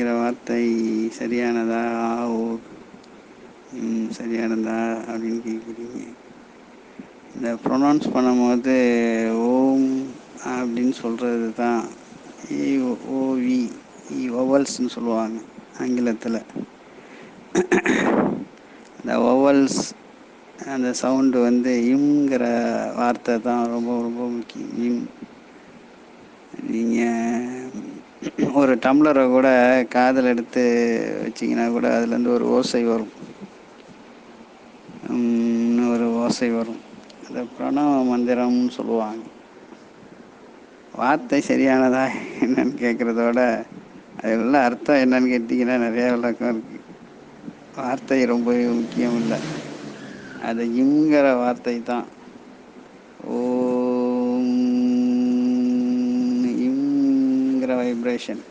அப்படிங்கிற வார்த்தை சரியானதா? ஓ சரியானதா அப்படின்னு கேட்குறீங்க. இந்த ப்ரொனவுன்ஸ் பண்ணும்போது ஓம் அப்படின்னு சொல்கிறது தான் ஓவி ஒவல்ஸ்ன்னு சொல்லுவாங்க ஆங்கிலத்தில். அந்த ஒவல்ஸ் அந்த சவுண்டு வந்து இம்ங்கிற வார்த்தை தான் ரொம்ப ரொம்ப முக்கியம். இம். நீங்கள் ஒரு டம்ளரை கூட காதில் எடுத்து வச்சிங்கன்னா கூட அதுலேருந்து ஒரு ஓசை வரும், ஒரு ஓசை வரும். அந்த பிரணவ மந்திரம்னு சொல்லுவாங்க. வார்த்தை சரியானதா என்னன்னு கேட்குறதோட அது உள்ள அர்த்தம் என்னன்னு கேட்டிங்கன்னா நிறையா விளக்கம் இருக்குது. வார்த்தை ரொம்பவே முக்கியம் இல்லை, அது இம்ங்கிற வார்த்தை தான். ஓம் இம்ங்கிற வைப்ரேஷன்.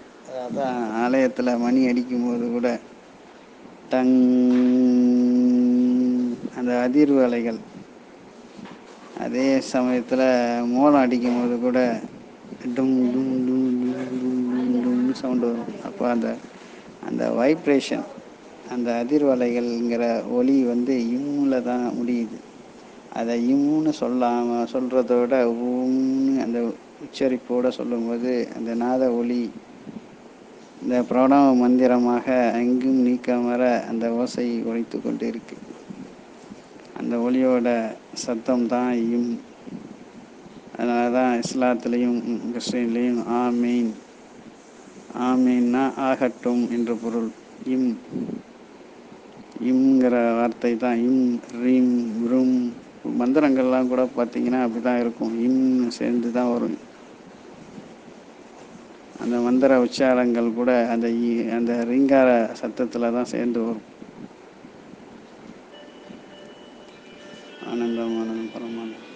அதான் ஆலயத்தில் மணி அடிக்கும்போது கூட டங், அந்த அதிர்வு அலைகள். அதே சமயத்தில் மோளம் அடிக்கும்போது கூட டும் டும் டும் டும் டும் டும் சவுண்டு வரும். அப்போ அந்த அந்த வைப்ரேஷன், அந்த அதிர்வலைகள்ங்கிற ஒலி வந்து இம்மில் தான் முடியுது. அதை இம்முன்னு சொல்கிறதோட ஊன்னு அந்த உச்சரிப்போடு சொல்லும்போது அந்த நாத ஒலி இந்த பிரணவ மந்திரமாக எங்கும் நீக்கமர அந்த ஓசை ஒலித்து கொண்டு இருக்கு. அந்த ஒலியோட சத்தம் தான் இம். அதனால தான் இஸ்லாத்துலேயும் கிறிஸ்டின்லேயும் ஆமீன், ஆமீன்னா ஆகட்டும் என்று பொருள். இம் இம்ங்கிற வார்த்தை தான் இம் ரீம் ரும். மந்திரங்கள்லாம் கூட பார்த்திங்கன்னா அப்படி தான் இருக்கும், இம்னு சேர்ந்து தான் வரும். அந்த மந்திர உச்சாரங்கள் கூட அந்த ரீங்கார சத்தத்தில் தான் சேர்ந்து வரும். ஆனந்தம் ஆனந்தம் பரமானந்தம்.